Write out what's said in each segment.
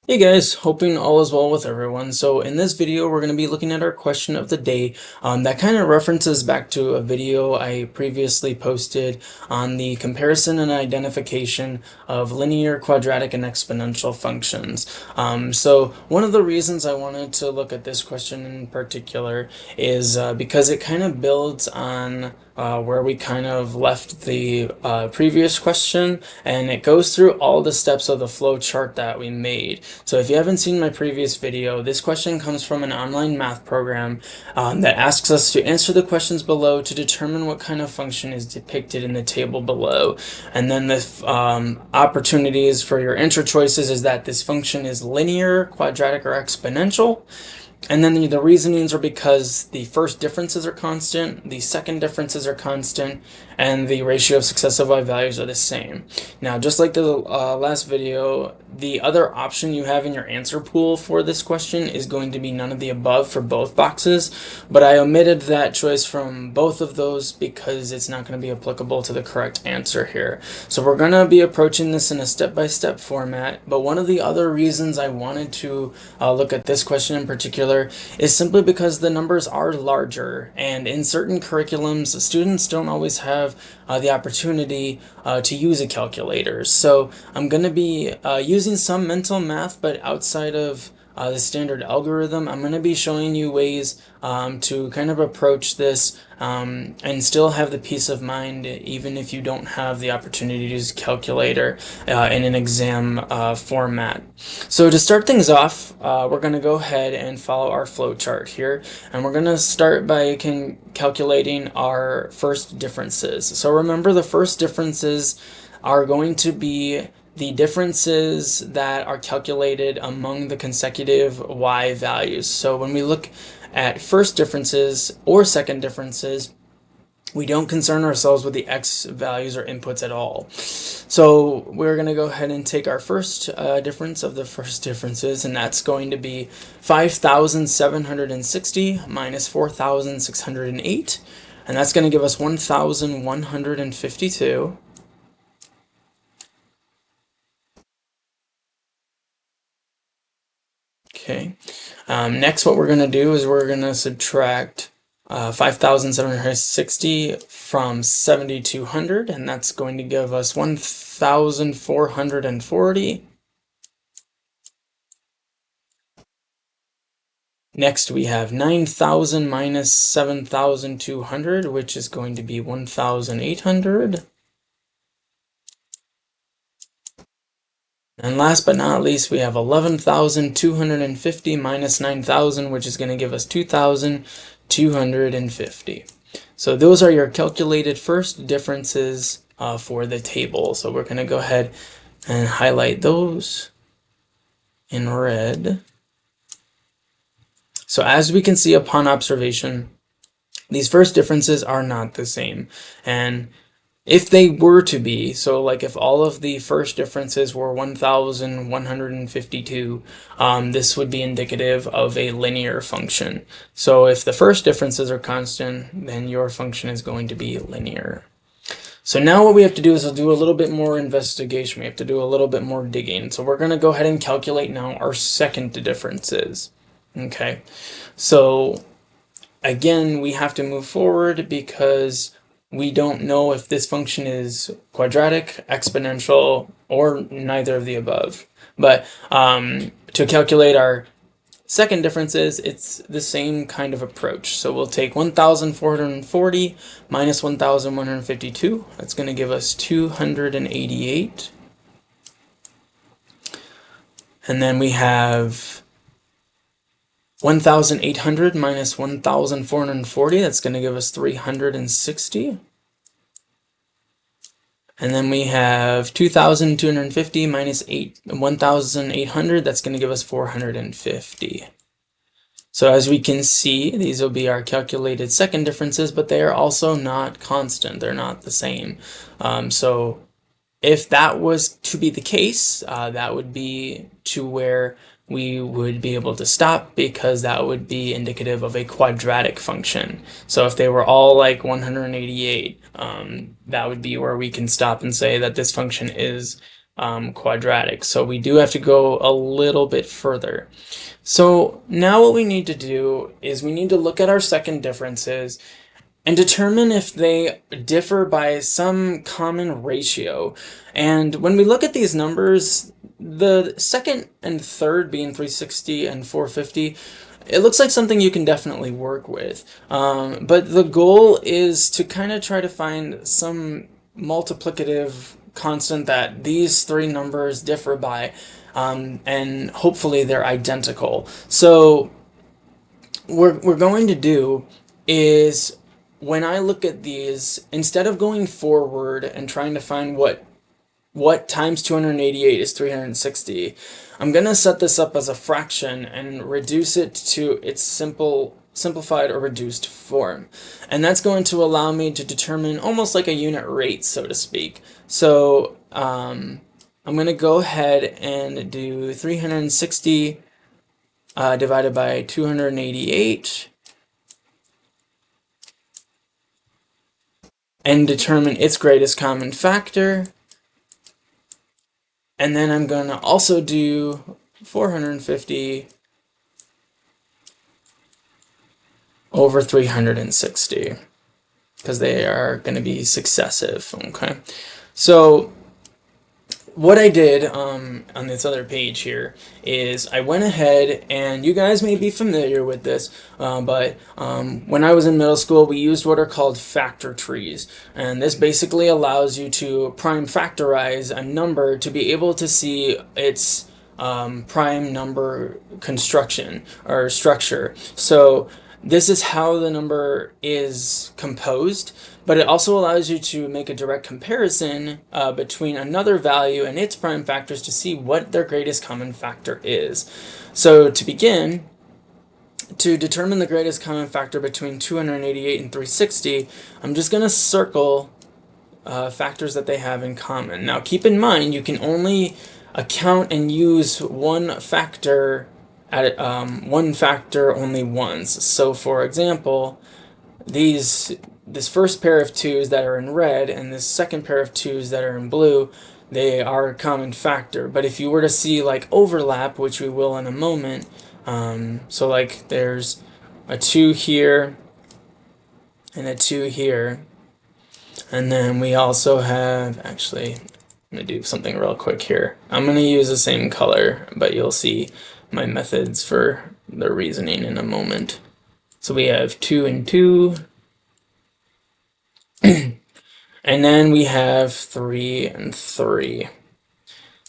Hey guys, hoping all is well with everyone. So in this video, we're going to be looking at our question of the day. That kind of references back to a video I previously posted on the comparison and identification of linear, quadratic, and exponential functions. So one of the reasons I wanted to look at this question in particular is because it kind of builds on where we kind of left the previous question, and it goes through all the steps of the flow chart that we made. So if you haven't seen my previous video, this question comes from an online math program that asks us to answer the questions below to determine what kind of function is depicted in the table below. And then the opportunities for your answer choices is that this function is linear, quadratic, or exponential. And then the reasonings are because the first differences are constant, the second differences are constant, and the ratio of successive y values are the same. Now, just like the last video, the other option you have in your answer pool for this question is going to be none of the above for both boxes, but I omitted that choice from both of those because it's not going to be applicable to the correct answer here. So we're going to be approaching this in a step-by-step format, but one of the other reasons I wanted to look at this question in particular is simply because the numbers are larger, and in certain curriculums, students don't always have the opportunity to use a calculator. So I'm going to be using some mental math, but outside of the standard algorithm, I'm going to be showing you ways to kind of approach this and still have the peace of mind even if you don't have the opportunity to use a calculator in an exam format. So to start things off, we're going to go ahead and follow our flow chart here, and we're going to start by calculating our first differences. So remember, the first differences are going to be the differences that are calculated among the consecutive y values. So when we look at first differences or second differences, we don't concern ourselves with the x values or inputs at all. So we're going to go ahead and take our first difference of the first differences, and that's going to be 5,760 minus 4,608, and that's going to give us 1,152. Okay. Next, what we're going to do is we're going to subtract 5,760 from 7,200, and that's going to give us 1,440. Next, we have 9,000 minus 7,200, which is going to be 1,800. And last but not least, we have 11,250 minus 9,000, which is going to give us 2,250. So those are your calculated first differences for the table. So we're going to go ahead and highlight those in red. So as we can see upon observation, these first differences are not the same. And if they were to be, so like if all of the first differences were 1,152, this would be indicative of a linear function. So if the first differences are constant, then your function is going to be linear. So now what we have to do is we'll do a little bit more investigation. We have to do a little bit more digging. So we're going to go ahead and calculate now our second differences. Okay, so again, we have to move forward because we don't know if this function is quadratic, exponential, or neither of the above. But to calculate our second differences, it's the same kind of approach. So we'll take 1,440 minus 1,152. That's going to give us 288. And then we have 1,800 minus 1,440, that's going to give us 360. And then we have 2,250 minus 1,800, that's going to give us 450. So as we can see, these will be our calculated second differences, but they are also not constant. They're not the same. So if that was to be the case, that would be to where we would be able to stop, because that would be indicative of a quadratic function. So if they were all like 188, that would be where we can stop and say that this function is quadratic. So we do have to go a little bit further. So now what we need to do is we need to look at our second differences and determine if they differ by some common ratio. And when we look at these numbers, the second and third being 360 and 450, it looks like something you can definitely work with. But the goal is to kind of try to find some multiplicative constant that these three numbers differ by, and hopefully they're identical. So what we're going to do is, when I look at these, instead of going forward and trying to find what times 288 is 360, I'm going to set this up as a fraction and reduce it to its simplified or reduced form. And that's going to allow me to determine almost like a unit rate, so to speak. So I'm going to go ahead and do 360 divided by 288 and determine its greatest common factor. And then I'm going to also do 450 over 360 because they are going to be successive. Okay, so what I did on this other page here is I went ahead, and you guys may be familiar with this, but when I was in middle school, we used what are called factor trees. And this basically allows you to prime factorize a number to be able to see its prime number construction or structure. So this is how the number is composed, but it also allows you to make a direct comparison between another value and its prime factors to see what their greatest common factor is. So to begin, to determine the greatest common factor between 288 and 360, I'm just going to circle factors that they have in common. Now keep in mind, you can only account and use one factor at one factor only once. So for example, this first pair of 2's that are in red and this second pair of 2's that are in blue, they are a common factor. But if you were to see like overlap, which we will in a moment, so like there's a 2 here and a 2 here, and then we also have, actually, I'm going to do something real quick here. I'm going to use the same color, but you'll see my methods for the reasoning in a moment. So we have 2 and 2, and then we have 3 and 3.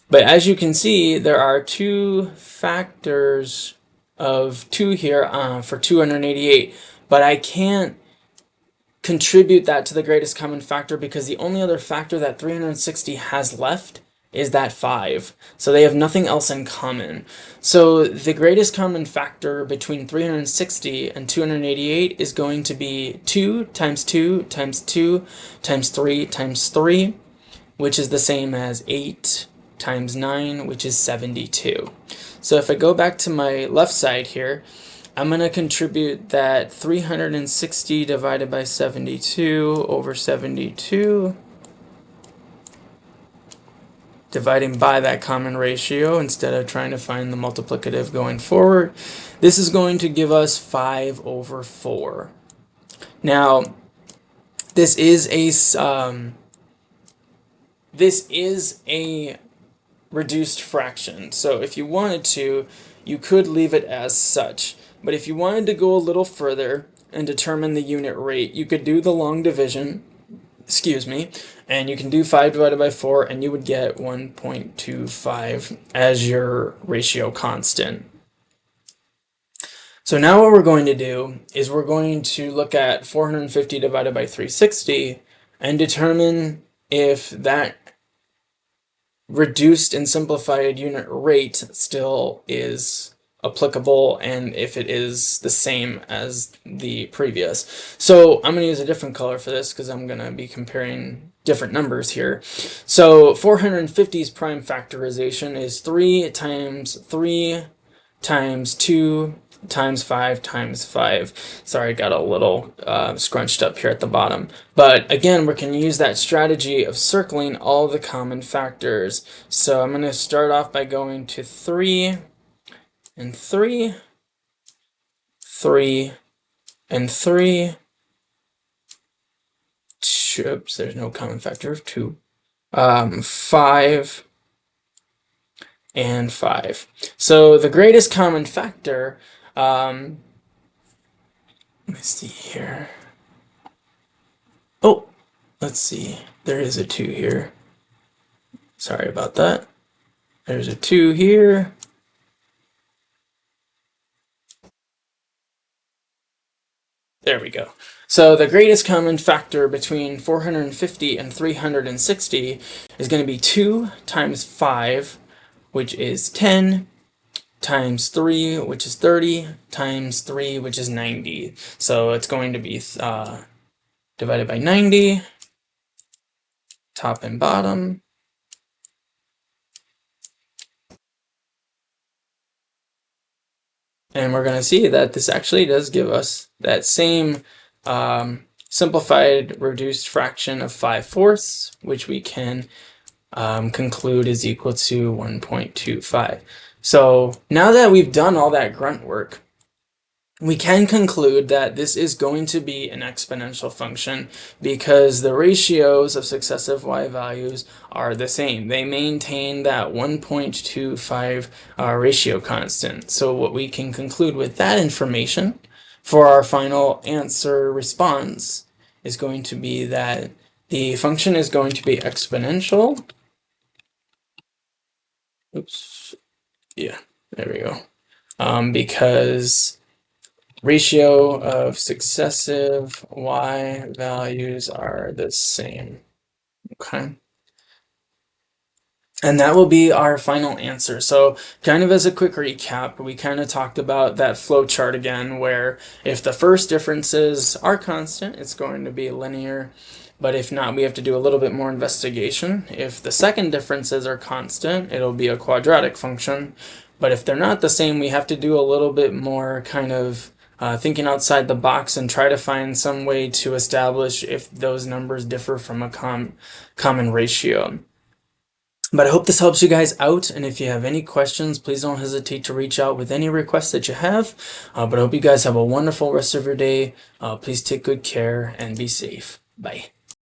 But as you can see, there are two factors of 2 here for 288, but I can't contribute that to the greatest common factor because the only other factor that 360 has left is that 5. So they have nothing else in common. So the greatest common factor between 360 and 288 is going to be 2 times 2 times 2 times 3 times 3, which is the same as 8 times 9, which is 72. So if I go back to my left side here, I'm going to contribute that 360 divided by 72 over 72, dividing by that common ratio instead of trying to find the multiplicative going forward. This is going to give us 5 over 4. Now, this is a reduced fraction. So if you wanted to, you could leave it as such. But if you wanted to go a little further and determine the unit rate, you could do the long division, and you can do 5 divided by 4, and you would get 1.25 as your ratio constant. So now what we're going to do is we're going to look at 450 divided by 360 and determine if that reduced and simplified unit rate still is applicable and if it is the same as the previous. So I'm going to use a different color for this because I'm going to be comparing different numbers here. So 450's prime factorization is 3 times 3 times 2 times 5 times 5. Sorry, I got a little scrunched up here at the bottom. But again, we can use that strategy of circling all the common factors. So I'm going to start off by going to 3 and 3, 3 and 3. Oops, there's no common factor of 2. 5 and 5. So the greatest common factor, let me see here. Oh, let's see. There is a 2 here. Sorry about that. There's a 2 here. There we go. So the greatest common factor between 450 and 360 is going to be 2 times 5, which is 10, times 3, which is 30, times 3, which is 90. So it's going to be divided by 90, top and bottom. And we're going to see that this actually does give us that same simplified reduced fraction of 5/4, which we can conclude is equal to 1.25. So now that we've done all that grunt work, we can conclude that this is going to be an exponential function because the ratios of successive y values are the same. They maintain that 1.25 ratio constant. So what we can conclude with that information for our final answer response is going to be that the function is going to be exponential. Oops. Yeah, there we go. Because ratio of successive y values are the same. Okay. And that will be our final answer. So kind of as a quick recap, we kind of talked about that flow chart again, where if the first differences are constant, it's going to be linear. But if not, we have to do a little bit more investigation. If the second differences are constant, it'll be a quadratic function. But if they're not the same, we have to do a little bit more kind of thinking outside the box and try to find some way to establish if those numbers differ from a common ratio. But I hope this helps you guys out, and if you have any questions, please don't hesitate to reach out with any requests that you have. But I hope you guys have a wonderful rest of your day. Please take good care and be safe. Bye.